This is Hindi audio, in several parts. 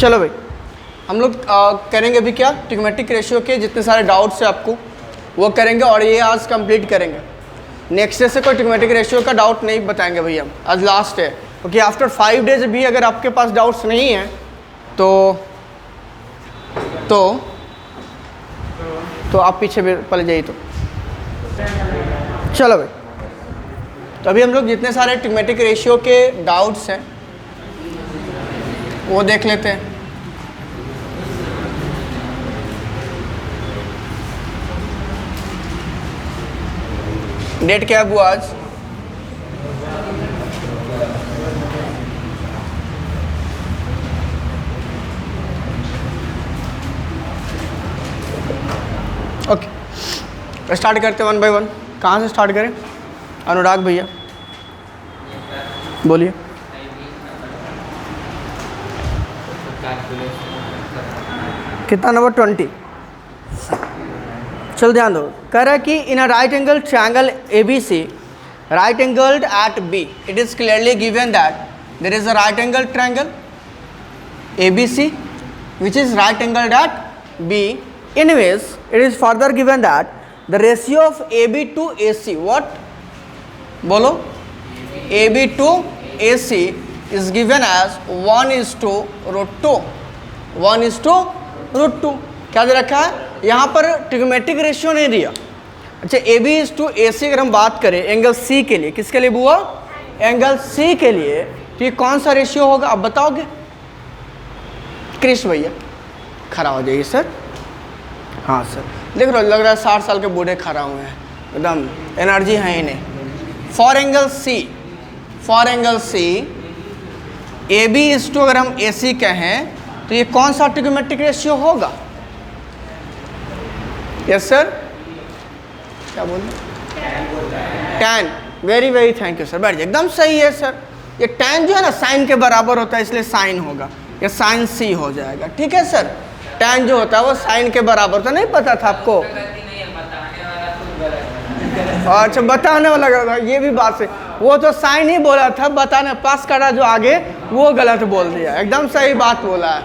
चलो भाई, हम लोग करेंगे अभी क्या, ट्रिग्नोमेट्रिक रेशियो के जितने सारे डाउट्स हैं आपको वो करेंगे और ये आज कंप्लीट करेंगे। नेक्स्ट डे से कोई ट्रिग्नोमेट्रिक रेशियो का डाउट नहीं बताएंगे भैया, आज लास्ट है, क्योंकि आफ्टर 5 डेज भी अगर आपके पास डाउट्स नहीं हैं तो आप पीछे पले जाइए। तो चलो भाई, तो अभी हम लोग जितने सारे ट्रिग्नोमेट्रिक रेशियो के डाउट्स हैं वो देख लेते हैं। डेट क्या है वो आज? ओके, स्टार्ट करते हैं 1 बाय 1। कहाँ से स्टार्ट करें? अनुराग भैया बोलिए। कितना नंबर 20? चल ध्यान दो, कह रहा है कि in a right angle triangle ABC right angled at B it is clearly given that there is a right angle triangle ABC which is right angled at B, in which it is further given that the ratio of AB to AC, what bolo, AB to AC is given as 1:√2, 1:√2। क्या दे रखा है यहाँ पर? ट्रिग्नोमेट्रिक रेशियो नहीं दिया। अच्छा, AB/AC अगर हम बात करें एंगल C के लिए, किसके लिए बुआ? एंगल C के लिए, तो ये कौन सा रेशियो होगा आप बताओगे? कृष्ण भैया खड़ा हो जाइए सर। हाँ सर, देख रहे हो लग रहा है 60 साल के बूढ़े खड़ा हुए हैं, एकदम एनर्जी है इन्हें। फॉर एंगल C AB/, अगर हम AC कहें तो ये कौन सा ट्रिग्नोमेट्रिक रेशियो होगा? यस सर, क्या बोले? tan। Very very thank you sir, बैठ जाइए, एकदम सही है सर। ये tan जो है ना साइन के बराबर होता है, इसलिए साइन होगा, ये साइन C हो जाएगा। ठीक है सर, tan जो होता है वो साइन के बराबर होता है। नहीं पता था आपको? अच्छा, बताने वाला गलत था, ये भी बात है। वो तो साइन ही बोला था, बताने पास करा जो आगे वो गलत बोल दिया। एकदम सही बात बोला है,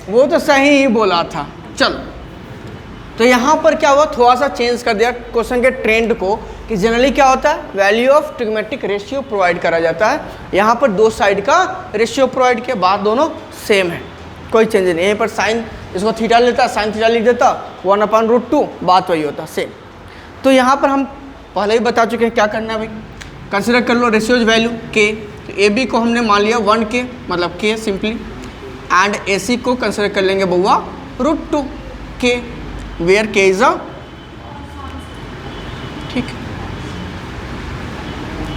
वो तो सही ही बोला था। चलो, तो यहाँ पर क्या हुआ, थोड़ा सा चेंज कर दिया क्वेश्चन के ट्रेंड को, कि जनरली क्या होता है, value of trigonometric ratio provide करा जाता है। यहाँ पर दो साइड का रेशियो प्रोवाइड किया, बात दोनों सेम है, कोई चेंज नहीं। यहीं पर साइन इसको थीटा लेता, साइन थीटा लिख देता, 1/√2, बात वही होता सेम। तो यहाँ पर हम पहले ही बता चुके हैं क्या करना है भाई। कंसिडर कर लो रेशियोज वैल्यू के, तो AB को हमने मान लिया 1K, मतलब K सिंपली, एंड AC को कंसिडर कर लेंगे बउआ √2K, where K is a, ठीक।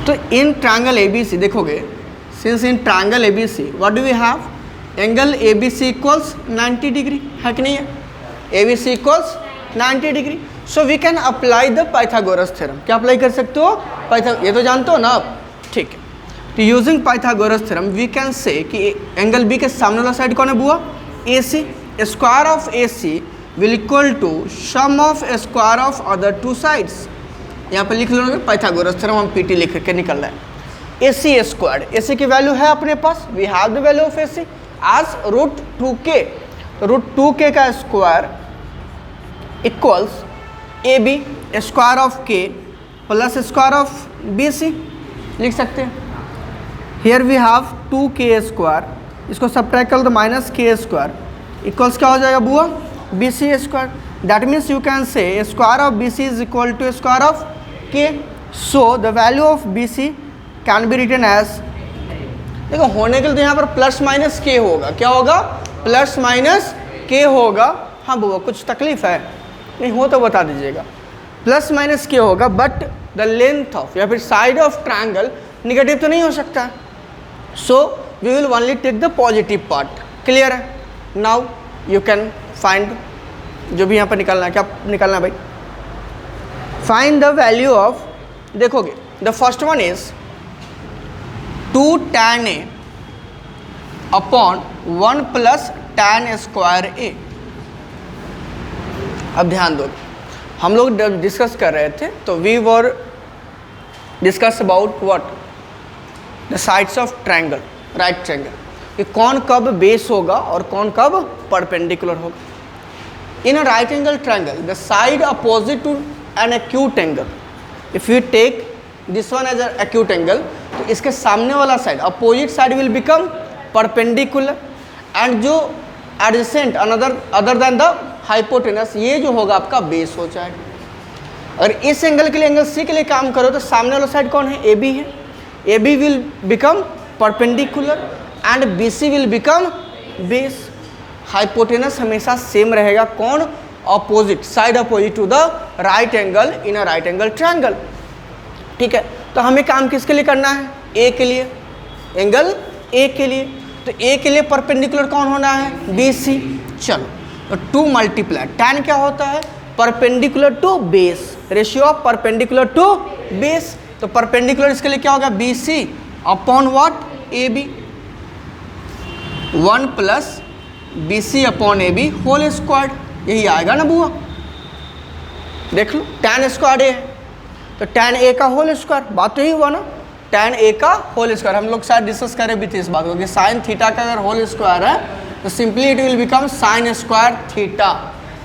तो इन ट्रायंगल ABC देखोगे, since in triangle ABC what do we have, angle ABC equals 90 degree, है कि नहीं है? ABC equals 90 degree. So we can apply the Pythagoras theorem. क्या अप्लाई कर सकते हो? ये तो जानते हो ना आप, ठीक है। तो using Pythagoras theorem we can say कि एंगल B के सामने वाला साइड कौन है बुआ? AC। Square of AC will equal to sum of square of other two sides. यहाँ पर लिख लो पाइथागोरस थ्योरम, हम PT लिख करके निकल रहा है। AC स्क्वायर, AC की वैल्यू है अपने पास, we have the value of AC आज √2K। तो √2K का square equals AB square of K plus square of BC लिख सकते हैं। Here we have 2K square, इसको सब्ट्रैक्ट कर दो, -K स्क्वायर इक्वल्स क्या हो जाएगा बुआ? BC square. That means you can say square of BC is equal to square of K। So the value of BC can be written as, देखो होने के लिए तो यहाँ पर +- K होगा। क्या होगा? +- K होगा। हाँ बुआ कुछ तकलीफ है? नहीं हो तो बता दीजिएगा। +- K होगा, बट द लेंथ ऑफ या फिर साइड ऑफ ट्रायंगल निगेटिव तो नहीं हो सकता। So we will only take the positive part. Clear है? नाउ यू कैन फाइंड, जो भी यहाँ पर निकालना है, क्या निकालना है भाई? फाइंड द वैल्यू ऑफ, देखोगे the first one is 2 tan A upon 1 + tan square A। अब ध्यान दो, हम लोग जब डिस्कस कर रहे थे तो we were discuss about what, the sides of triangle, right triangle. कि कौन कब बेस होगा और कौन कब परपेंडिकुलर होगा। In a right angle triangle the side opposite to an acute angle, if you take this one as a acute angle, तो इसके सामने वाला side opposite side will become perpendicular and जो adjacent other than the hypotenuse, ये जो होगा आपका बेस हो जाएगा। और इस एंगल के लिए, एंगल सी के लिए काम करो तो सामने वाला साइड कौन है, ए बी है, A B will become perpendicular and B C will become base. Hypotenuse हमेशा सेम रहेगा, कौन, opposite side opposite to the right angle in a right angle triangle. ठीक है, तो हमें काम किसके लिए करना है, ए के लिए, एंगल ए के लिए। तो ए के लिए परपेंडिकुलर कौन होना है, बी सी। चलो, तो 2 मल्टीप्लाई tan क्या होता है, perpendicular to base, ratio of perpendicular to base. तो परपेंडिकुलर इसके लिए क्या होगा, B C upon what, A B, 1 plus B C upon A B whole square, यही आएगा ना बुआ, देख लो tan स्क्वायर ए है तो tan ए का होल स्क्वायर, बात तो यही हुआ ना, tan ए का होल स्क्वायर। हम लोग शायद डिस्कस करे भी थे इस बात को कि साइन थीटा का अगर होल स्क्वायर है तो simply it will become sine square theta.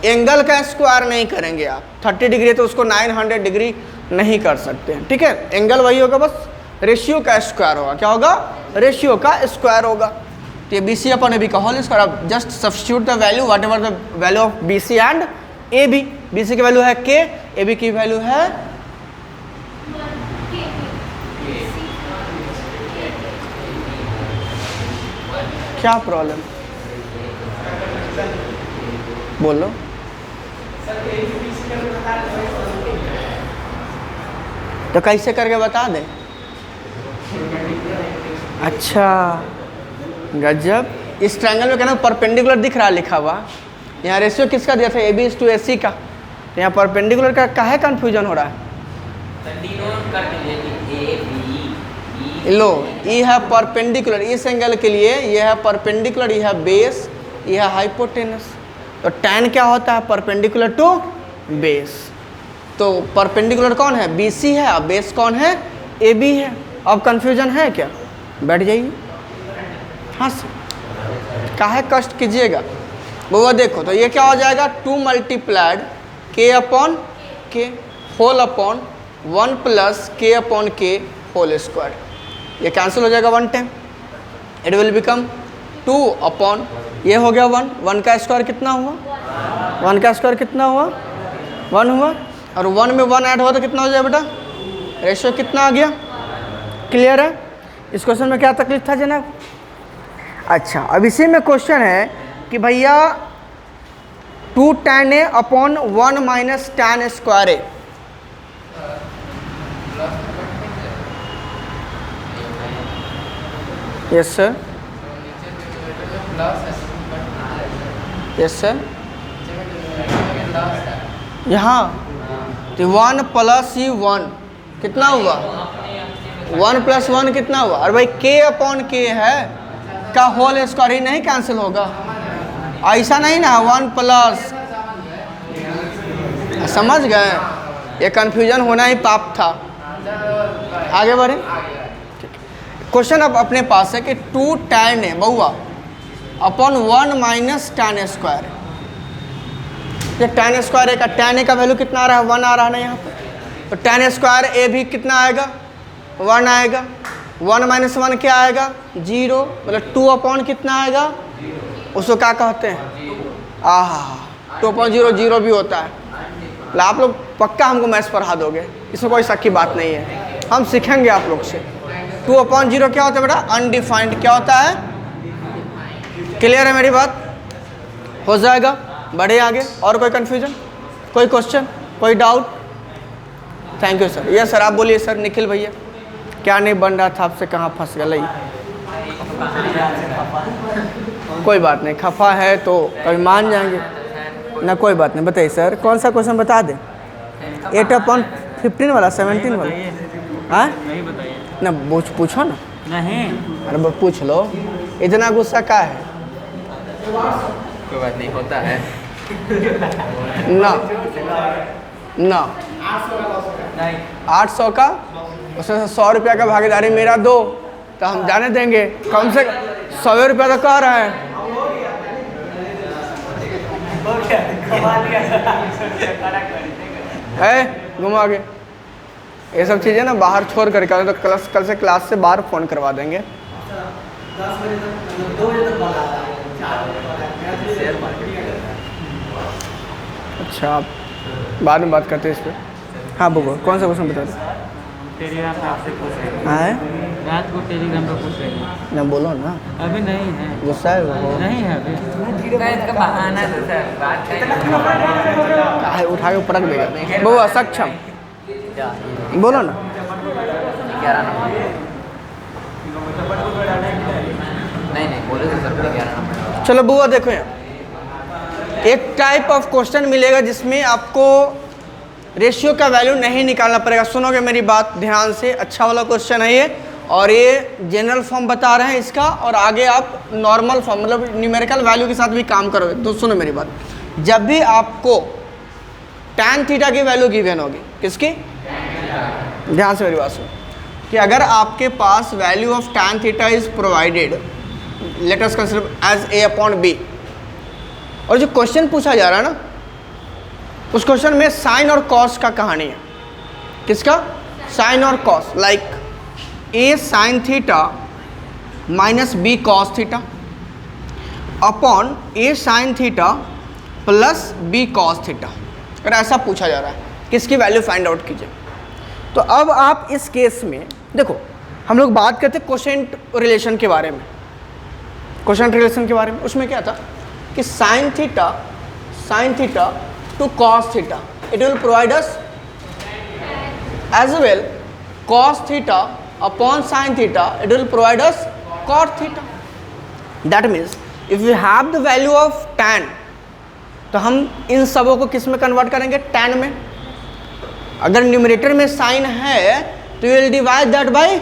Angle का स्क्वायर नहीं करेंगे आप, 30 डिग्री तो उसको 900 डिग्री नहीं कर सकते हैं। ठीक है, एंगल वही होगा, बस रेशियो का स्क्वायर होगा, क्या होगा, रेशियो का स्क्वायर होगा। तो ये B C upon A B का होल स्क्वायर, आप just substitute the value whatever the value of B C and A B. B C की वैल्यू है के, ए बी की वैल्यू है, क्या प्रॉब्लम, बोलो। तो कैसे करके बता दे, अच्छा गजब। इस ट्रायंगल में कहना परपेंडिकुलर दिख रहा है लिखा हुआ, यहाँ रेशियो किसका दिया था, ए बी इज टू ए सी का, तो यहाँ परपेंडिकुलर का काहे कंफ्यूजन हो रहा है, लो ये है परपेंडिकुलर, इस एंगल के लिए ये है परपेंडिकुलर, ये है बेस, ये है हाइपोटेनस। तो tan क्या होता है, परपेंडिकुलर टू बेस। तो परपेंडिकुलर कौन है, बी सी है, अब बेस कौन है, ए बी है। अब कंफ्यूजन है क्या, बैठ जाइए, हाँ काहे कष्ट कीजिएगा वो देखो। तो ये क्या हो जाएगा, 2 मल्टीप्लाइड के अपॉन के होल अपॉन 1 प्लस के अपॉन के होल स्क्वायर, ये कैंसिल हो जाएगा 1 time, it will become 2 upon, ये हो गया 1, 1 का स्क्वायर कितना हुआ, 1 का स्क्वायर कितना हुआ, 1 हुआ, और 1 में 1 ऐड हुआ तो कितना हो जाए बेटा, रेशियो कितना आ गया, क्लियर है। इस क्वेश्चन में क्या तकलीफ था जनाब। अच्छा, अब इसी में क्वेश्चन है कि भैया 2 tan ए अपॉन 1 माइनस tan स्क्वायर ए, यस सर, यस सर, यहाँ तो 1 प्लस ही 1 कितना हुआ, 1 प्लस 1 कितना हुआ, और भाई के अपॉन के है का होल स्क्वायर ही नहीं कैंसिल होगा, ऐसा नहीं ना, 1 प्लस, समझ गए, ये कन्फ्यूजन होना ही पाप था। आगे बढ़े, क्वेश्चन अब अपने पास है कि 2 tan ए बहुआ अपॉन 1 माइनस tan स्क्वायर, ये tan स्क्वायर ए का, tan ए का वैल्यू कितना आ रहा है, 1 आ रहा है ना यहाँ पर, तो tan स्क्वायर ए भी कितना आएगा, 1 आएगा, 1 माइनस 1 क्या आएगा, 0, मतलब 2 अपॉन कितना आएगा, उसको क्या कहते हैं, आहा 2.0, 0 भी होता है। मतलब आप लोग पक्का हमको मैथ्स पढ़ा दोगे, इसमें कोई शक की बात नहीं है, हम सीखेंगे आप लोग से। 2/0 क्या होता है बेटा, अनडिफाइंड क्या होता है, क्लियर है मेरी बात, हो जाएगा। बढ़े आगे, और कोई कन्फ्यूजन, कोई क्वेश्चन, कोई doubt, thank you sir. Yes sir, आप बोलिए सर, निखिल भैया क्या नहीं बन रहा था, आपसे कहाँ फंस गया, कोई बात नहीं, खफा है तो कभी मान जाएंगे ना, कोई बात नहीं, बताइए सर कौन सा क्वेश्चन बता दें, 8/15 वाला, 17 वाला, हाँ नहीं बताइए ना, पूछो ना, नहीं अरे पूछ लो, इतना गुस्सा का है, कोई बात नहीं, होता है ना ना, 800 का, उसमें 100 रुपया का भागीदारी मेरा दो, तो हम जाने देंगे, कम से 100 रुपया तो कह रहा है। घुमा के ये सब चीज़ें ना बाहर छोड़ करके आए तो कल से क्लास से बाहर फ़ोन करवा देंगे। 10 बजे तक, 2 बजे तक कॉल आ रहा है, 4 बजे कॉल आया, शेयर मार्केट। अच्छा, आप बाद में बात करते हैं इस पर। हाँ बबू, कौन सा क्वेश्चन बता दो। टेलीग्राम पे आपसे पूछ रहे हैं। हाँ रात को टेलीग्राम पे पूछ रहे हैं। ना बोलो ना, अभी नहीं है, गुस्सा है वो। नहीं है अभी। इसका बहाना है सर, बात है उठा के पटक देगा बबू। असक्षम बोलो ना। 11 नंबर नहीं बोले तो सर 11 नंबर। चलो बुआ देखो यहाँ एक टाइप ऑफ क्वेश्चन मिलेगा जिसमें आपको रेशियो का वैल्यू नहीं निकालना पड़ेगा। सुनोगे मेरी बात ध्यान से, अच्छा वाला क्वेश्चन है ये, और ये जनरल फॉर्म बता रहे हैं इसका, और आगे आप नॉर्मल फॉर्म मतलब न्यूमेरिकल वैल्यू के साथ भी काम करोगे। तो सुनो मेरी बात, जब भी आपको tan थीटा की वैल्यू गिवन होगी, किसकी, ध्यान से मेरी बात सुनो, कि अगर आपके पास value of tan theta is provided, let us consider as a upon b, और जो क्वेश्चन पूछा जा रहा है ना, उस क्वेश्चन में साइन और कॉस का कहानी है। किसका, साइन और cos, like a sine theta minus b cos theta upon a sine theta plus b cos theta, अगर ऐसा पूछा जा रहा है, किसकी वैल्यू फाइंड आउट कीजिए। तो अब आप इस केस में देखो, हम लोग बात करते क्वोशेंट रिलेशन के बारे में, क्वोशेंट रिलेशन के बारे में। उसमें क्या था कि sine theta to cos theta, it will provide us as well cos theta upon sine theta, it will provide us cot theta. That means if you have the value of tan, तो हम इन सबों को किस में कन्वर्ट करेंगे, tan में। अगर न्यूमरेटर में साइन है तो you will divide that bye,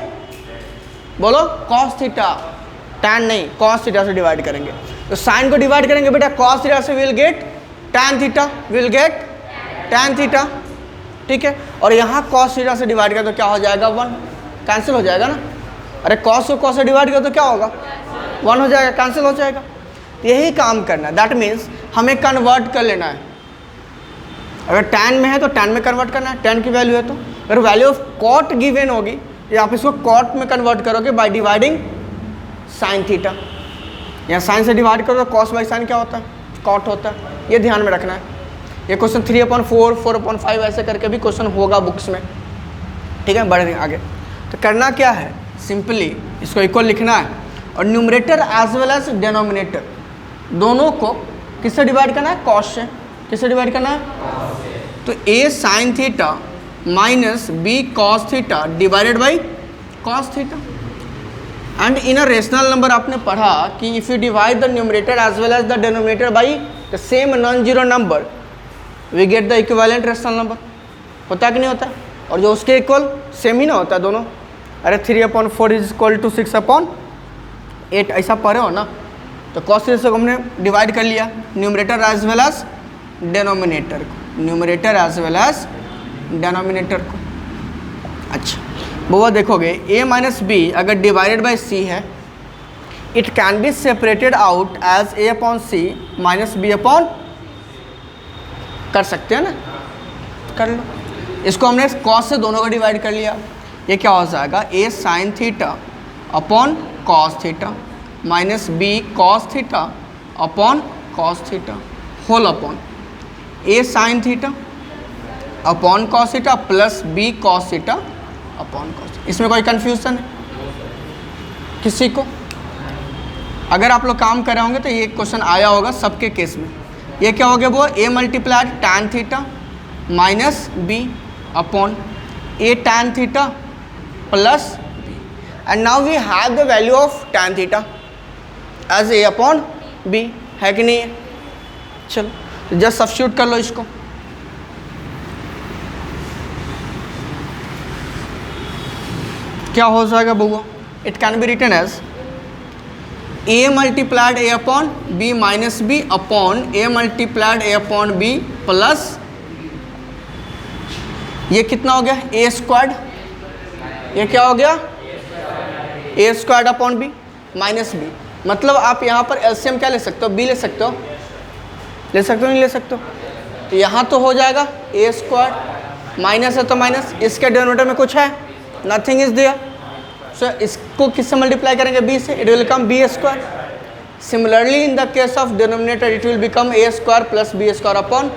बोलो, कॉस थीटा। tan नहीं, कॉस थीटा से डिवाइड करेंगे। तो साइन को डिवाइड करेंगे बेटा कॉस थीटा से, will get tan theta, will get tan theta, ठीक है। और यहाँ कॉस थीटा से डिवाइड करें तो क्या हो जाएगा, 1, कैंसिल हो जाएगा ना। अरे कॉस को कॉस से डिवाइड करें तो क्या होगा, 1 हो जाएगा, कैंसिल हो जाएगा। यही काम करना है। दैट मीन्स हमें कन्वर्ट कर लेना है। अगर tan में है तो tan में कन्वर्ट करना है, tan की वैल्यू है तो। अगर वैल्यू ऑफ कॉट गिवन होगी तो आप इसको कॉट में कन्वर्ट करोगे बाय डिवाइडिंग साइन थीटा। यहाँ साइन से डिवाइड करो तो कॉस बाई साइन क्या होता है, कॉट होता है। ये ध्यान में रखना है। ये क्वेश्चन 3/4, 4/5 ऐसे करके भी क्वेश्चन होगा बुक्स में, ठीक है। बढ़े आगे तो करना क्या है, सिंपली इसको इक्वल लिखना है, और numerator as well as denominator दोनों को किससे डिवाइड करना है, कॉस से। किससे डिवाइड करना है, तो a sine theta minus b cos theta divided by cos theta. And in a rational number आपने पढ़ा कि if you divide the numerator as well as the denominator by the same non zero number, we get the equivalent rational number. होता कि नहीं होता, और जो उसके इक्वल सेम ही ना होता दोनों। अरे 3/4 इज इक्वल टू 6/8 ऐसा पढ़े हो ना, तो कॉस थीटा से हमने डिवाइड कर लिया numerator as well as denominator को, numerator as well as denominator को। अच्छा बुआ देखोगे a माइनस बी अगर डिवाइडेड बाई c है, it can be separated out as a upon c minus b upon, कर सकते हैं ना, कर लो। इसको हमने कॉस से दोनों को डिवाइड कर लिया, ये क्या हो जाएगा, a sine theta upon cos theta minus b cos theta upon cos theta whole upon a sine theta upon cos theta plus b cos theta upon cos. इसमें कोई कन्फ्यूजन है किसी को? अगर आप लोग काम कर रहे होंगे तो ये क्वेश्चन आया होगा सबके केस में। ये क्या हो गया वो, a multiplied tan theta minus b upon a tan theta plus b, and now we have the value of tan theta as a upon b, है कि नहीं है? चलो तो जस्ट सब्स्टिट्यूट कर लो इसको। क्या हो जाएगा बुआ, it can be written as a multiplied a upon b minus b upon a multiplied a upon b plus, ये कितना हो गया a स्क्वाड, ये क्या हो गया a squad upon b minus b, मतलब आप यहाँ पर एलसीएम क्या ले सकते हो, बी ले सकते हो, ले सकते हो नहीं ले सकते हो। तो यहाँ तो हो जाएगा ए स्क्वायर, माइनस है तो माइनस, इसके डिनोमिनेटर में कुछ है, नथिंग इज देयर, सो इसको किससे मल्टीप्लाई करेंगे, बी से, it will come B square. Similarly in the case of denominator it will become A square plus B square upon,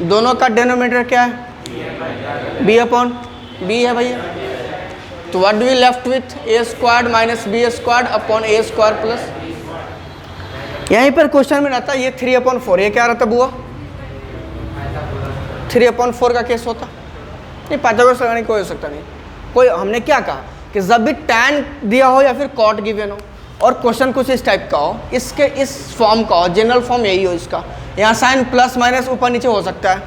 दोनों का डिनोमिनेटर क्या है, बी अपॉन बी है भैया। तो what do we left with, A square minus B square upon A square plus, यहीं पर क्वेश्चन में रहता ये 3/4, ये क्या रहता बुआ, 3/4 का केस होता नहीं, पाइथागोरस लगाने की कोई हो सकता नहीं। कोई हमने क्या कहा कि जब भी tan दिया हो या फिर cot गिवन हो और क्वेश्चन कुछ इस टाइप का हो, इसके इस फॉर्म का हो, जनरल फॉर्म यही हो इसका, यहाँ साइन प्लस माइनस ऊपर नीचे हो सकता है,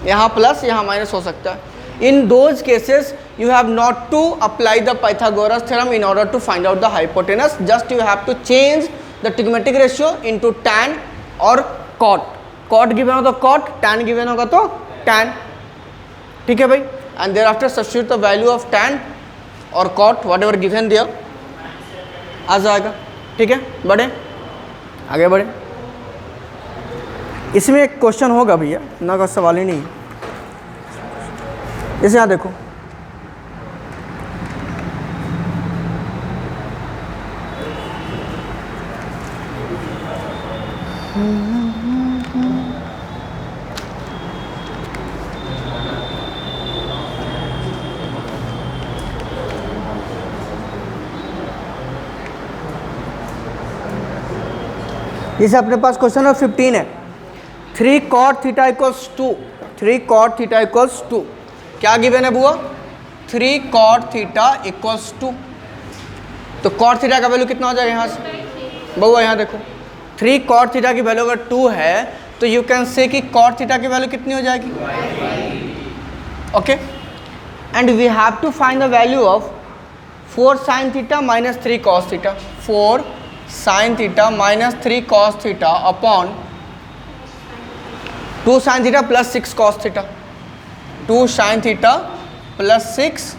यहाँ प्लस यहाँ माइनस हो सकता है। In those cases you have not to apply the Pythagoras theorem in order to find out the hypotenuse, just you have to change the trigonometric ratio into tan और cot, cot given हो तो cot, tan given होगा तो tan, ठीक है भाई। and thereafter substitute the value of tan और cot whatever given there आ जाएगा, ठीक है। बढ़े आगे बढ़े, इसमें एक क्वेश्चन होगा भैया, ना का सवाल ही नहीं है। जैसे यहाँ देखो, जैसे अपने पास क्वेश्चन नंबर 15 है, 3 cot theta equals 2, 3 cot theta equals 2, क्या गिवन है बुआ, 3 cot थीटा इक्वल्स 2। तो cot थीटा का वैल्यू कितना हो जाएगा यहाँ से बुआ, यहाँ देखो 3 cot थीटा की वैल्यू अगर 2 है तो यू कैन से कि cot थीटा की वैल्यू कितनी हो जाएगी, okay. And we have to find the value of 4 sin theta minus 3 cos theta, 4 sin theta minus 3 cos theta upon 2 sin theta plus 6 cos theta, 2 sin theta plus 6।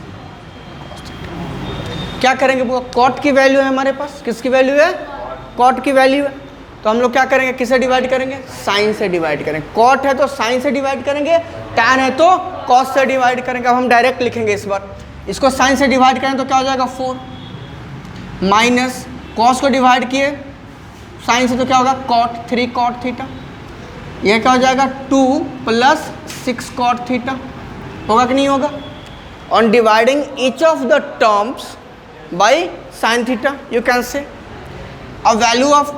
क्या करेंगे वो, cot की वैल्यू है हमारे पास, किसकी वैल्यू है, cot की वैल्यू है, तो हम लोग क्या करेंगे, किससे डिवाइड करेंगे, sin से डिवाइड करेंगे। cot है तो sin से डिवाइड करेंगे, tan है तो cos से डिवाइड करेंगे। अब हम डायरेक्ट लिखेंगे इस बार, इसको sin से डिवाइड करें तो क्या हो जाएगा 4 माइनस cos को डिवाइड किए sin से तो क्या होगा cot, 3 cot थीटा, यह क्या हो जाएगा 2 प्लस 6 cot थीटा, होगा कि नहीं होगा। On dividing each of the terms by sin theta you can say a value of,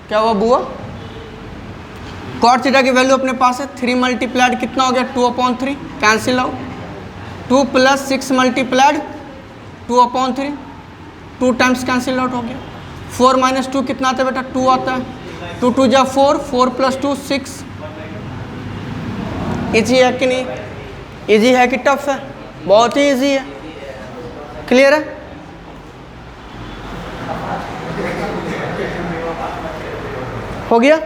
क्या हुआ बुआ, cot थीटा की वैल्यू अपने पास है 3 मल्टीप्लाइड कितना हो गया 2/3, cancel out, 2 plus 6 multiplied 2/3, 2 times cancel out हो गया। 4 माइनस 2 कितना आता है बेटा, 2 आता है, 2 2 जा 4, 4 प्लस 2 6। इजी है कि नहीं, इजी है कि टफ है, बहुत ही इजी है, क्लियर है। हो गया,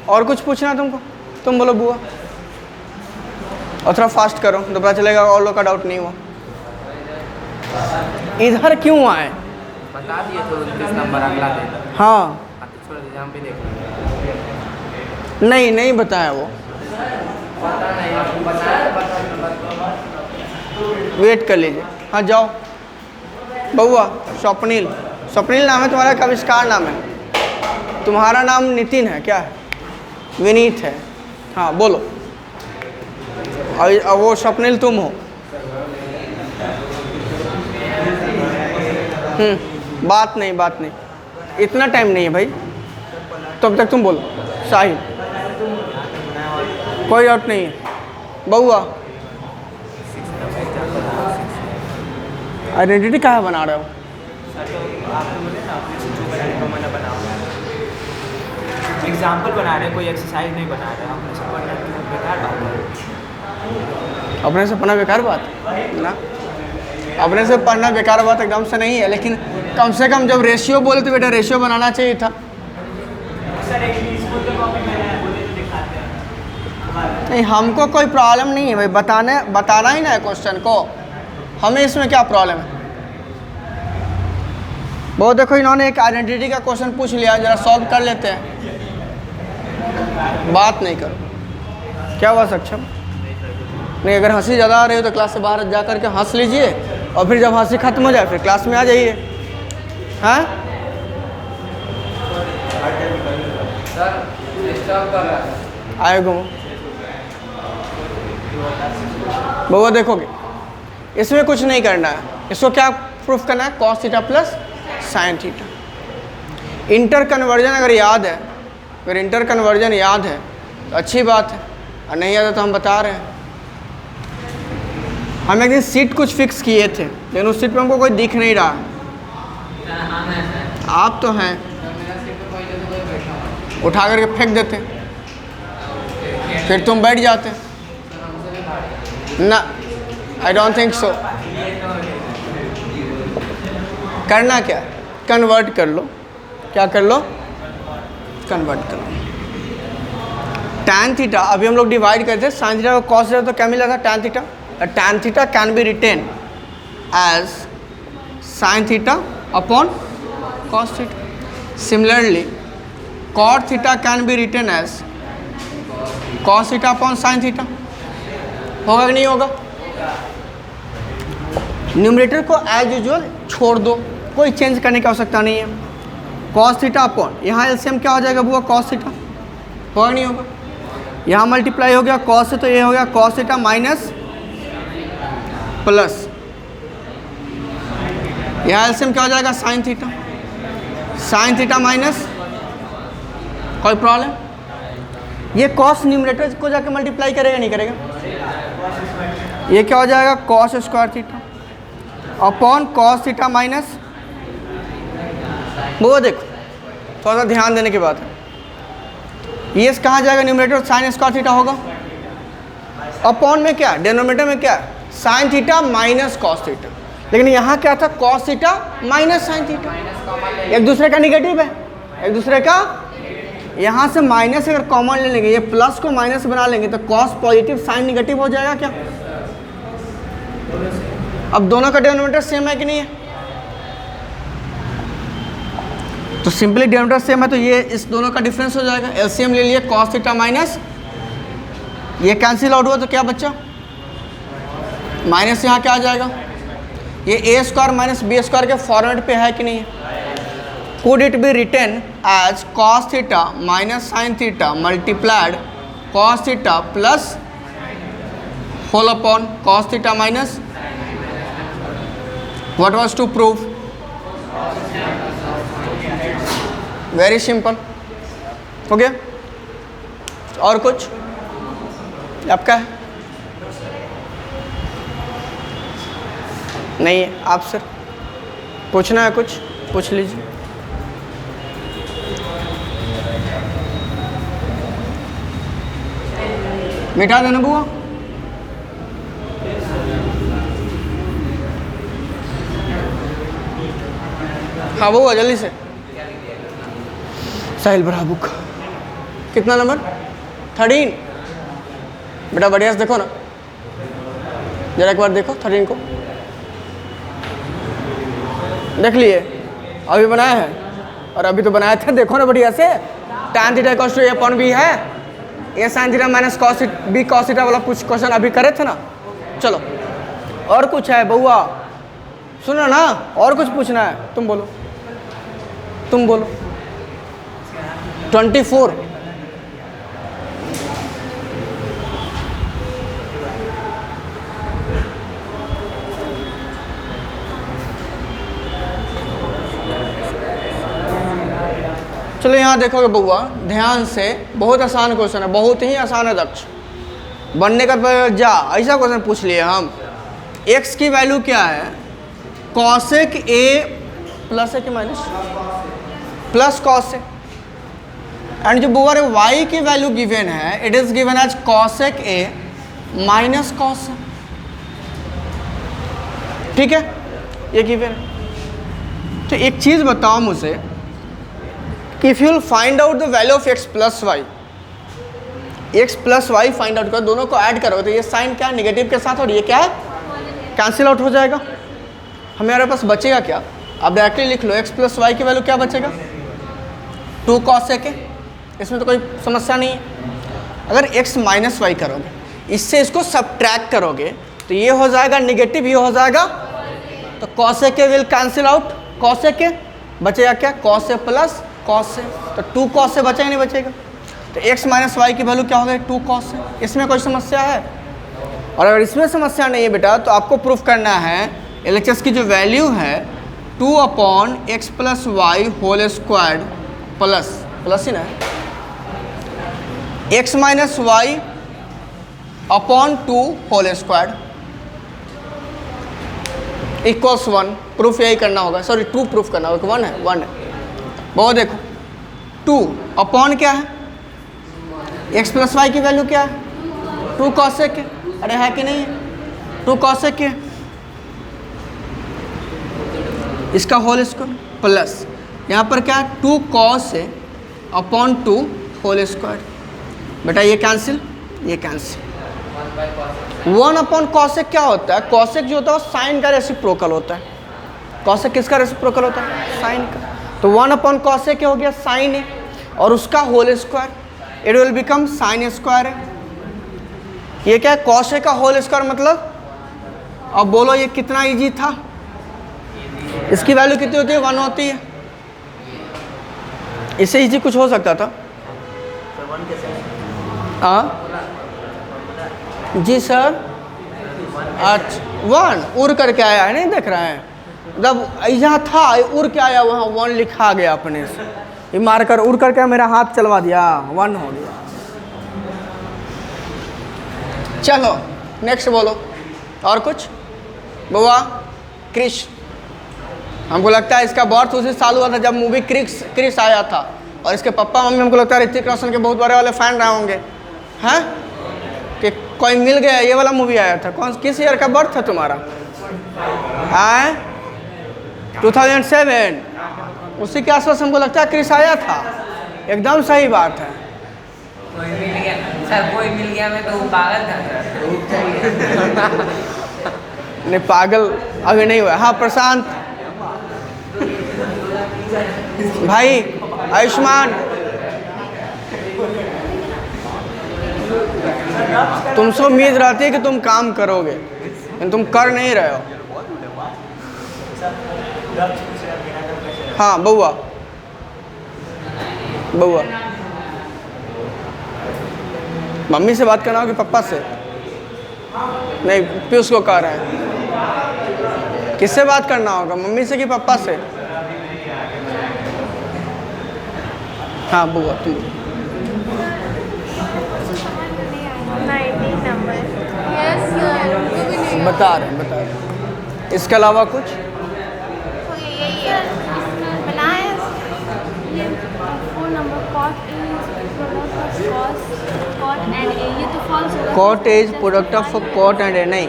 और कुछ पूछना है तुमको, तुम बोलो बुआ, और थोड़ा फास्ट करो तो पता चलेगा और लोग का डाउट नहीं हुआ। इधर क्यों आए, बता दिए तो 29 नंबर अगला दिन, हाँ छोड़ दीजिए, हम भी देख लेंगे। नहीं नहीं बताया वो, पता नहीं आपको बताया, वेट कर लीजिए। हाँ जाओ बउआ, स्वप्निल, स्वप्निल नाम है तुम्हारा, का आविष्कार नाम है, तुम्हारा नाम नितिन है क्या है, विनीत है, हाँ बोलो। और वो स्वप्निल तुम हो, बात नहीं बात नहीं, इतना टाइम नहीं है भाई, तब तक तुम बोलो। साहिल, कोई डाउट नहीं है। बउआ आइडेंटिटी कहाँ बना रहे हो, एग्जाम्पल बना रहे हैं, कोई एक्सरसाइज नहीं बना रहे हैं, अपने से पढ़ना बेकार बात है। अपने से पढ़ना बेकार बात ना, अपने से पढ़ना बेकार बात एकदम से नहीं है, लेकिन कम से कम जब रेशियो बोले तो बेटा रेशियो बनाना चाहिए था। नहीं हमको कोई प्रॉब्लम नहीं है भाई, बताना ही ना है क्वेश्चन को, हमें इसमें क्या प्रॉब्लम है। बहुत देखो इन्होंने एक आइडेंटिटी का क्वेश्चन पूछ लिया, जरा सॉल्व कर लेते हैं। बात नहीं करो, क्या हुआ सक्षम? नहीं, अगर हंसी ज़्यादा आ रही हो तो क्लास से बाहर जा कर के हंस लीजिए, और फिर जब हंसी खत्म हो जाए फिर क्लास में आ जाइए। हाँ आए घूमो बउआ, देखोगे इसमें कुछ नहीं करना है। इसको क्या प्रूफ करना है? Cos theta plus sine theta. Inter conversion अगर याद है, अगर इंटर कन्वर्जन याद है तो अच्छी बात है, और नहीं याद है तो हम बता रहे हैं। हम एक दिन सीट कुछ फिक्स किए थे, लेकिन उस सीट पे हमको कोई दिख नहीं रहा। आप तो हैं, उठा करके फेंक देते, फिर तुम बैठ जाते ना। I don't think so. करना क्या? कन्वर्ट कर लो। क्या कर लो? कन्वर्ट कर लो। टैन थीटा अभी हम लोग डिवाइड करते थे, साइन थीटा को कॉस थीटा, तो क्या मिला था? Tan theta. Tan theta can be written as sine theta upon cos theta. Similarly cot theta can be written as cos theta upon sine theta. होगा कि नहीं होगा? न्यूमरेटर को एज यूजुअल छोड़ दो, कोई चेंज करने की आवश्यकता नहीं है। कॉस थीटा अपॉन, यहाँ एलसीएम क्या हो जाएगा बुआ? Cos theta. होगा नहीं होगा? यहाँ मल्टीप्लाई हो गया कॉस से, तो ये हो गया कॉस थीटा माइनस प्लस, यहाँ एलसीएम क्या हो जाएगा? Sine theta. Sign theta minus, कोई प्रॉब्लम? ये कॉस न्यूमरेटर को जाके मल्टीप्लाई करेगा नहीं करेगा? ये क्या हो जाएगा? Cos square theta upon cos theta minus, वो देखो थोड़ा सा ध्यान देने की बात है। ये कहाँ जाएगा? न्यूमरेटर साइन स्क्वायर थीटा होगा, अपॉन में क्या? डिनोमिनेटर में क्या? Sign theta minus cos theta. लेकिन यहाँ क्या था? Cos theta minus sine theta, एक दूसरे का निगेटिव है, एक दूसरे का। यहाँ से माइनस अगर कॉमन ले लेंगे, ये प्लस को माइनस बना लेंगे तो कॉस पॉजिटिव साइन निगेटिव हो जाएगा क्या? अब दोनों का डिनोमिनेटर सेम है कि नहीं है? तो सिंपली डिनोमिनेटर सेम है तो ये इस दोनों का डिफरेंस हो जाएगा। एलसीएम ले लिए कॉस थीटा माइनस, ये कैंसिल आउट हुआ तो क्या बच्चा? माइनस यहाँ क्या आ जाएगा? ये A square minus B square के फॉर्मेट पे है कि नहीं है? Could it be written as cos theta minus sine theta multiplied cos theta plus whole upon cos theta minus? What was to prove? Very simple. हो गया? और कुछ आपका है? नहीं है? आप सर पूछना है कुछ? पूछ लीजिए। मिटा देना बुआ। हाँ वो जल्दी से। साहिल बड़ा बुक कितना नंबर? 13। बेटा बढ़िया से देखो ना, जरा एक बार देखो 13 को। देख लिए? अभी बनाया है, और अभी तो बनाया था, देखो ना बढ़िया से। tan theta equals to a upon b है, a sin theta minus cos b cos theta वाला कुछ क्वेश्चन अभी करे थे ना। चलो और कुछ है बउआ? सुनो ना, और कुछ पूछना है? तुम बोलो, तुम बोलो। 24। चलो यहाँ देखोगे बउआ ध्यान से, बहुत आसान क्वेश्चन है, बहुत ही आसान है दक्ष बनने का। जा ऐसा क्वेश्चन पूछ लिए हम। x की वैल्यू क्या है? कॉसेक a प्लस है कि माइनस? प्लस कॉस है। एंड जो बुआ y की वैल्यू गिवन है, it is given as cosec a minus cos. ठीक है, ये गिवन है। तो एक चीज़ बताओ मुझे कि if you find out the value of x plus y, x plus y find out करो, दोनों को ऐड करो तो ये साइन क्या नेगेटिव के साथ और ये क्या है कैंसिल आउट हो जाएगा। हमारे पास बचेगा क्या? अब डायरेक्टली लिख लो, एक्स प्लस वाई की वैल्यू क्या बचेगा, 2 cos sec है, इसमें तो कोई समस्या नहीं है। अगर x माइनस वाई करोगे, इससे इसको सब्ट्रैक्ट करोगे तो ये हो जाएगा नेगेटिव, ये हो जाएगा, तो cos sec will cancel out, cos sec बचेगा क्या, cos a plus cos a, तो 2 cos a बचेगा नहीं बचेगा, तो x माइनस वाई की वैल्यू क्या हो गई, 2 cos a। इसमें कोई समस्या है? और अगर इसमें समस्या नहीं है बेटा तो आपको प्रूफ करना है LHS की जो वैल्यू है 2/x plus Y whole square plus plus ही ना x minus Y upon 2 whole square equals 1। Proof यही करना होगा, सॉरी 2 प्रूफ करना होगा, 1 है, 1 है। बहुत देखो 2 अपॉन क्या है, x प्लस वाई की वैल्यू क्या है, 2 cos sec है, अरे है कि नहीं है, 2 cos sec है, इसका होल स्क्वायर प्लस यहाँ पर क्या है 2 cos a अपॉन 2 होल स्क्वायर। बेटा ये कैंसिल, ये कैंसिल। 1 अपॉन cos sec क्या होता है, cos sec जो होता है वो साइन का रेसिप्रोकल होता है। cos sec किसका रेसिप्रोकल होता है, साइन का। तो 1 अपॉन cos sec क्या हो गया, साइन है, और उसका whole square, it will become sine square है। ये क्या है, cos a का होल स्क्वायर मतलब, अब बोलो ये कितना इजी था, इसकी वैल्यू कितनी होती है, 1 होती है। इससे इजी कुछ हो सकता था? हाँ जी सर, अच्छा 1 उड़ करके आया है, नहीं देख रहे हैं, जब यहाँ था उड़ के आया, वहाँ 1 लिखा गया अपने से, ये मारकर उड़ करके मेरा हाथ चलवा दिया, 1 हो गया। चलो नेक्स्ट बोलो, और कुछ बुआ, क्रिश, हमको लगता है इसका बर्थ उसी साल हुआ था जब मूवी क्रिश आया था, और इसके पापा मम्मी हमको लगता है ऋतिक रोशन के बहुत बड़े वाले फैन रहे होंगे, हैं कि कोई मिल गया, ये वाला मूवी आया था। कौन किस ईयर का बर्थ था तुम्हारा, हैं 2007, उसी के आसपास हमको लगता है क्रिश आया था। एकदम सही बात है। कोई मिल गया सर, कोई मिल गया, मैं तो पागल था। नहीं पागल अभी नहीं हुआ। हाँ प्रशांत भाई, आयुष्मान, तुमसे उम्मीद रहती है कि तुम काम करोगे, लेकिन तुम कर नहीं रहे हो। हाँ बउआ, बउआ मम्मी से बात करना हो कि पापा से? नहीं, पीयूष को कह रहे हैं। किससे बात करना होगा, मम्मी से कि पापा से? हाँ बुआ तुम। 19 नंबर। यस सर, बता रहे हैं। इसके अलावा कुछ? यही है बनाए ये 4 नंबर कॉट एंड ए, ये तो फॉल्स होगा। Cot is product of cot and A, नहीं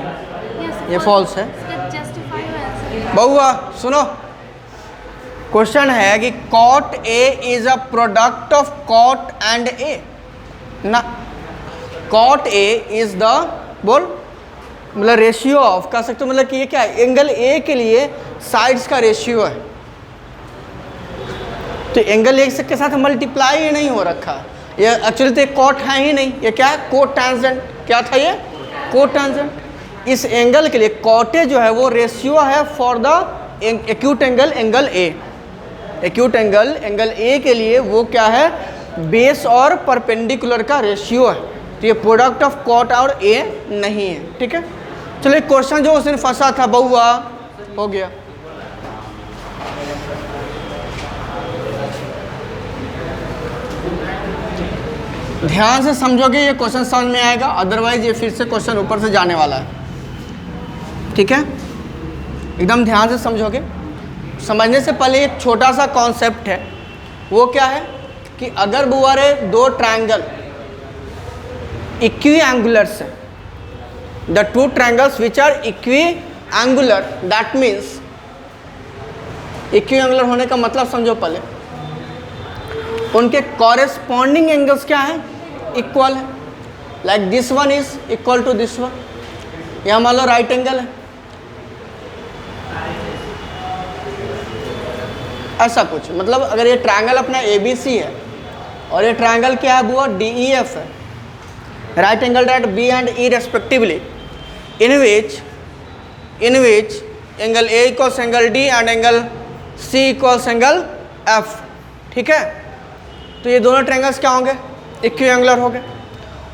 ये फॉल्स है। जस्टिफाई है बउआ सुनो, क्वेश्चन है कि cot A is a product of cot and A ना, कॉट ए इज द बोल मतलब रेशियो ऑफ, कह सकते हो मतलब कि ये क्या है, एंगल ए के लिए साइड्स का रेशियो है। तो एंगल ए के साथ मल्टीप्लाई ही नहीं हो रखा, ये एक्चुअली तो कॉट है ही नहीं, ये क्या है, कोटैंजेंट। क्या था ये, कोटैंजेंट। इस एंगल के लिए कॉट ए जो है वो रेशियो है for the acute angle, angle A. Acute angle, angle A के लिए वो क्या है, बेस और परपेंडिकुलर का रेशियो है। तो ये प्रोडक्ट ऑफ कॉट और ए नहीं है, ठीक है। चलो एक क्वेश्चन जो उस दिन फंसा था बउआ, हो गया। ध्यान से समझोगे ये क्वेश्चन समझ में आएगा, अदरवाइज ये फिर से क्वेश्चन ऊपर से जाने वाला है, ठीक है। एकदम ध्यान से समझोगे। समझने से पहले एक छोटा सा कॉन्सेप्ट है, वो क्या है कि अगर बुआरे 2 ट्रायंगल इक्वी एंगुलर्स हैं, the 2 triangles which are equiangular, that means equiangular होने का मतलब समझो पहले, उनके कॉरेस्पॉन्डिंग एंगल्स क्या है, इक्वल है। Like this one is equal to this one, यहाँ मान लो राइट एंगल है, ऐसा कुछ, मतलब अगर ये ट्रायंगल अपना ABC है और ये ट्रायंगल क्या है वो DEF है, right angle at B and E respectively, in which angle A equals angle D and angle C equals angle F, ठीक है। तो ये दोनों ट्रायंगल्स क्या होंगे, इक्विएंगुलर हो गए।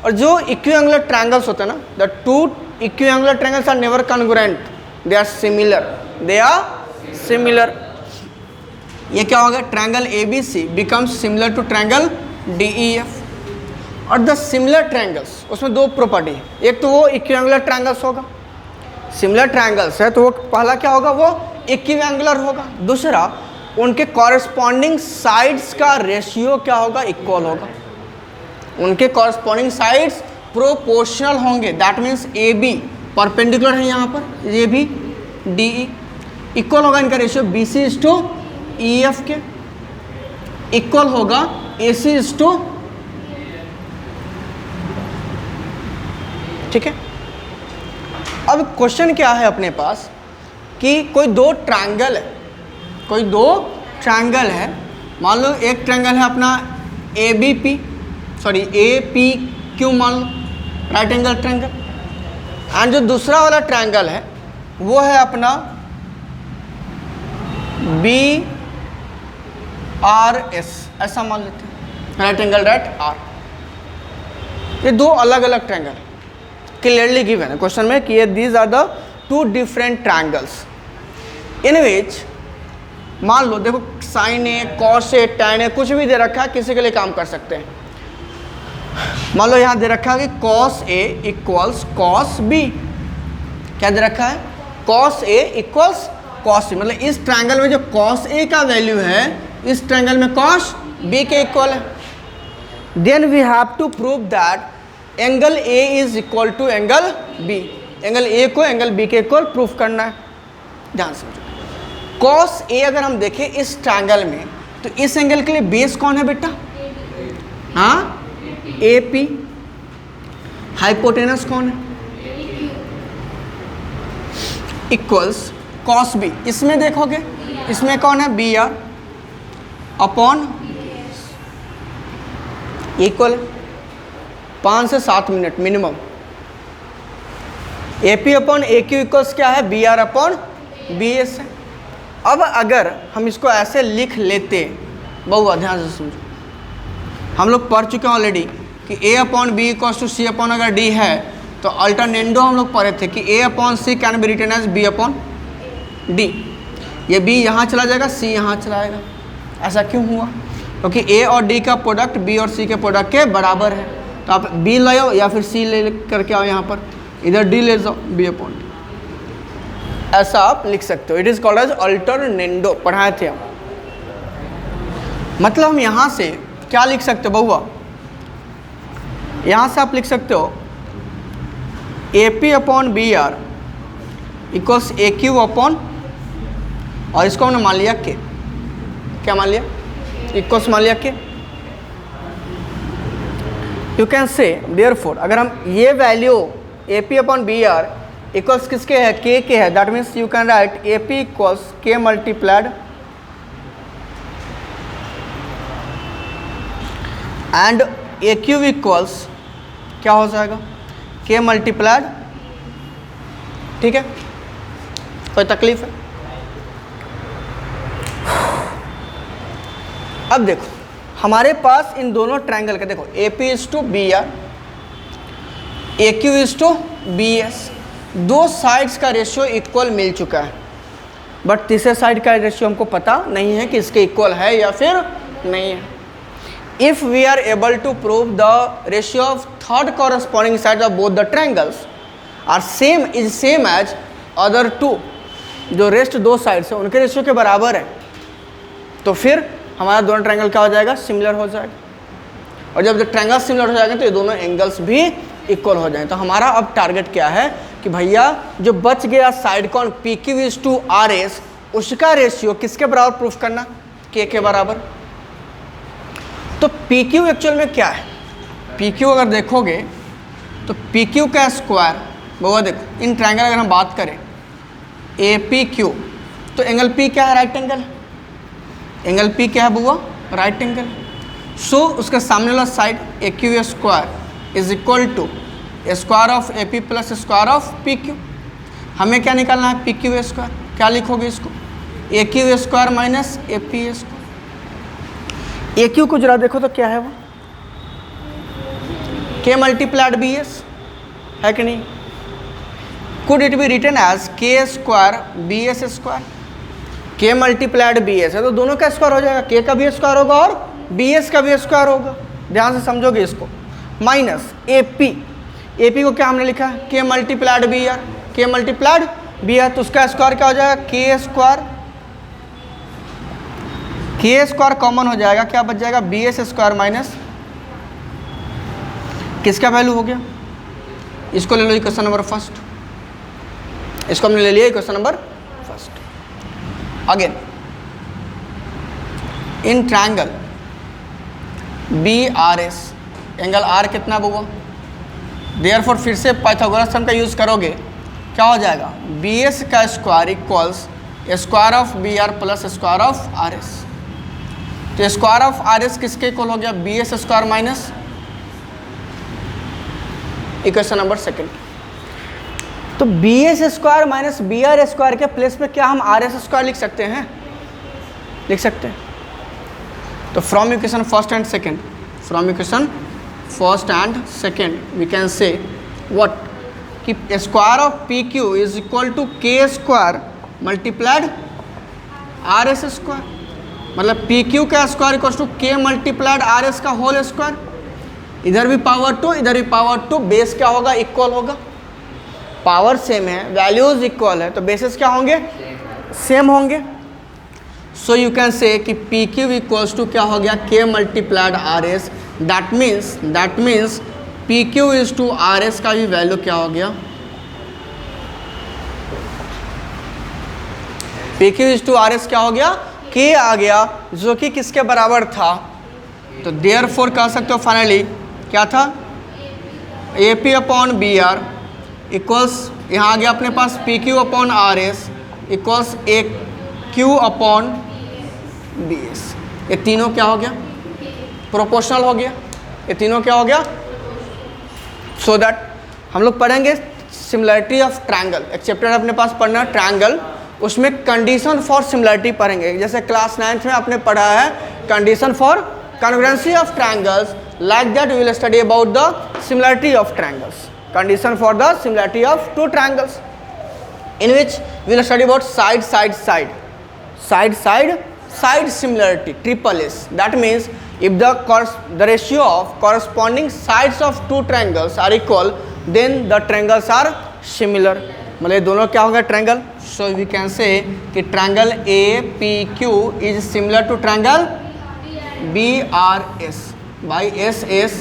और जो इक्विएंगुलर ट्रायंगल्स होते हैं ना, the two equiangular triangles are never congruent, they are similar. ये क्या होगा, triangle ABC becomes similar to triangle DEF। और द सिमिलर ट्रायंगल्स, उसमें दो प्रॉपर्टी है, एक तो वो इक्विएंगुलर ट्रायंगल्स होगा, सिमिलर ट्रायंगल्स है तो वो पहला क्या होगा, वो इक्विएंगुलर होगा। दूसरा, उनके कॉरेस्पॉन्डिंग साइड्स का रेशियो क्या होगा, इक्वल होगा। उनके कॉरेस्पॉन्डिंग साइड्स प्रोपोर्शनल होंगे, दैट मीन्स AB परपेंडिकुलर है यहाँ पर, ये भी DE इक्वल होगा, इनका ratio BC is to EF के इक्वल होगा AC इज टू, ठीक है। अब क्वेश्चन क्या है अपने पास कि कोई दो ट्रायंगल है, मान लो एक ट्रायंगल है अपना APQ मान लो, राइट एंगल ट्रायंगल, एंड जो दूसरा वाला ट्रायंगल है वो है अपना BRS, ऐसा मान लेते हैं, राइट एंगल राइट R। ये दो अलग अलग ट्रायंगल क्लियरली गिवन है क्वेश्चन में कि ये these are the two different triangles in which, मान लो देखो sine A, cos A, tan A, कुछ भी दे रखा है, किसी के लिए काम कर सकते हैं। मान लो यहाँ दे रखा है कि cos A equals cos B, क्या दे रखा है, cos A equals cos B, मतलब इस ट्रायंगल में जो कॉस ए का वैल्यू है इस ट्रायंगल में कॉस बी के इक्वल है। Then we have to prove that angle A is equal to angle B, angle A को एंगल बी के इक्वल प्रूफ करना है। ध्यान समझो, कॉस ए अगर हम देखें इस ट्रायंगल में तो इस एंगल के लिए बेस कौन है बेटा, हाँ AP, हाइपोटेनस कौन है, इक्वल्स कॉस बी, इसमें देखोगे इसमें कौन है BR अपॉन इक्वल 5 से 7 minute minimum, AP upon AQ equals क्या है, BR अपॉन BS है। अब अगर हम इसको ऐसे लिख लेते, बहुत ध्यान से समझो, हम लोग पढ़ चुके हैं ऑलरेडी कि A upon B equals to C upon अगर D है तो अल्टरनेंडो हम लोग पढ़े थे कि A upon C can be written as B upon D। ये B यहाँ चला जाएगा, C यहाँ चला जाएगा। ऐसा क्यों हुआ, क्योंकि A और D का प्रोडक्ट B और C के प्रोडक्ट के बराबर है। तो आप B ले आओ या फिर C ले करके आओ, यहाँ पर इधर D ले जाओ, B अपॉन D, ऐसा आप लिख सकते हो। It is called as alternendo, पढ़ाए थे हम। मतलब हम यहाँ से क्या लिख सकते हो बहुआ, यहाँ से आप लिख सकते हो AP upon BR equals AQ upon, और इसको हमने मान लिया के, क्या मान लिया, इक्वल्स मान लिया के। यू कैन से देयरफॉर अगर हम ये value AP upon BR equals किसके है, K के है, that means you can write AP equals K multiplied and AQ equals क्या हो जाएगा, K मल्टीप्लाइड, ठीक है। कोई तकलीफ है, अब देखो हमारे पास इन दोनों ट्रायंगल का देखो AP is to BR, AQ is to BS, दो साइड्स का रेशियो इक्वल मिल चुका है, बट तीसरे साइड का रेशियो हमको पता नहीं है कि इसके इक्वल है या फिर नहीं है। If we are able to prove the ratio of third corresponding side of both the triangles are same as other two, जो रेस्ट दो साइड्स है उनके रेशियो के बराबर है, तो फिर हमारा दोनों ट्रायंगल क्या हो जाएगा, सिमिलर हो जाएगा। और जब ट्रायंगल सिमिलर हो जाएगा तो ये दोनों एंगल्स भी इक्वल हो जाएंगे। तो हमारा अब टारगेट क्या है कि भैया जो बच गया साइड कॉन PQ इज टू RS, उसका रेशियो किसके बराबर प्रूफ करना, K के बराबर। तो PQ एक्चुअल में क्या है, PQ अगर देखोगे तो PQ का स्क्वायर, वो देखो इन ट्रायंगल अगर हम बात करें APQ तो एंगल P क्या है, राइट एंगल, एंगल पी क्या है बुआ? Right angle. सो उसके सामने वाला side A Q square is equal to square of A P plus square of P Q. हमें क्या निकालना है? P Q square. क्या लिखोगे इसको? A Q square minus A P square. A Q को जरा देखो तो क्या है वो? के मल्टीप्लाइड बी एस है कि नहीं? Could it be written as K square B S square? K multiplied B S है तो दोनों का स्क्वायर हो जाएगा, के का भी स्क्वायर होगा और बी एस का भी स्क्वायर होगा। ध्यान से समझोगे इसको। Minus A P, A P को क्या हमने लिखा है? के मल्टीप्लाइड बी आर, के मल्टीप्लाइड बी आर तो उसका स्क्वायर क्या हो जाएगा? के स्क्वायर। के स्क्वायर कॉमन हो जाएगा, क्या बच जाएगा? बी एस स्क्वायर माइनस किसका वैल्यू हो गया? इसको ले लो इक्वेशन नंबर फर्स्ट, इसको हमने ले लिया equation number first. Again in triangle B R S, angle R कितना होगा? देयरफॉर फिर से पाइथागोरस थ्योरम का यूज करोगे, क्या हो जाएगा? बी एस का square equals square of B R plus square of R S. तो स्क्वायर ऑफ आर एस किसके इक्वल हो गया? B S square minus equation number second. तो B S square minus B R square के प्लेस पे क्या हम आर एस स्क्वायर लिख सकते हैं? लिख सकते हैं। तो from equation first and second, from equation first and second we can say what कि square of P Q is equal to K square multiplied R S square. मतलब पी क्यू का square equal to K multiplied R S का होल स्क्वायर। इधर भी पावर टू, इधर भी पावर टू, बेस क्या होगा? इक्वल होगा। पावर सेम है, वैल्यूज इक्वल है, तो बेसिस क्या होंगे? सेम होंगे। सो यू कैन से कि पी क्यू इक्वल्स टू क्या हो गया? K multiplied R S. That means P Q is to R S का भी वैल्यू क्या हो गया? P Q is to R S क्या हो गया? के आ गया, जो कि किसके बराबर था? तो देयरफॉर कह सकते हो फाइनली क्या था? A P upon B R equals, यहाँ आ गया अपने पास P Q upon R S equals A Q upon B S. ये तीनों क्या हो गया? प्रोपोर्शनल हो गया। ये तीनों क्या हो गया? सो दैट हम लोग पढ़ेंगे सिमिलरिटी ऑफ ट्रायंगल। एक चैप्टर अपने पास पढ़ना ट्रायंगल, उसमें कंडीशन फॉर सिमिलरिटी पढ़ेंगे। जैसे क्लास 9th में आपने पढ़ा है condition for congruency of triangles, like that we will study about the similarity of triangles, condition for the similarity of two triangles, in which we will study about side similarity, triple S. That means if the ratio of corresponding sides of two triangles are equal, then the triangles are similar. मतलब दोनों क्या होगा? Triangle. So we can say कि triangle A P Q is similar to triangle B R S by S S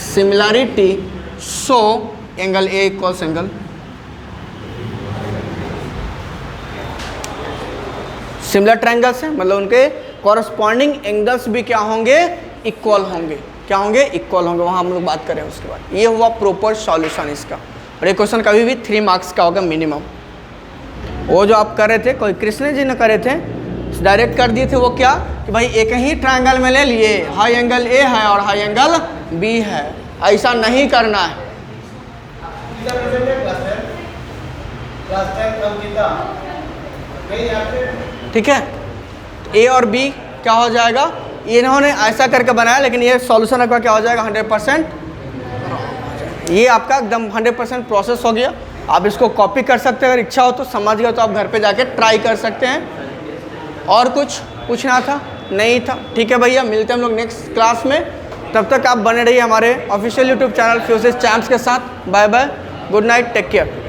similarity. So angle A equals angle similar triangles हैं, मतलब उनके कॉरस्पॉन्डिंग एंगल्स भी क्या होंगे? इक्वल होंगे। क्या होंगे? इक्वल होंगे। वहाँ हम लोग बात करें उसके बाद। ये हुआ प्रॉपर सॉल्यूशन इसका। और ये क्वेश्चन कभी भी 3 मार्क्स का होगा मिनिमम। वो जो आप कर रहे थे, कोई कृष्ण जी ने करे थे, डायरेक्ट कर दिए थे, वो क्या कि भाई एक ही ट्रायंगल में ले लिए, हाई एंगल ए है और हाई एंगल बी है। ऐसा नहीं करना है। ठीक है, ए और बी क्या हो जाएगा? इन्होंने ऐसा करके बनाया, लेकिन ये सॉल्यूशन आपका क्या हो जाएगा? 100%। ये आपका एकदम 100% प्रोसेस हो गया। आप इसको कॉपी कर सकते हैं, अगर इच्छा हो तो, समझ गए तो आप घर पे जाके ट्राई कर सकते हैं। और कुछ पूछना था? नहीं था? ठीक है भैया, मिलते हैं हम लोग नेक्स्ट क्लास में। तब तक आप बने रहिए हमारे official YouTube channel Physics Champs के साथ। Bye bye, good night, take care.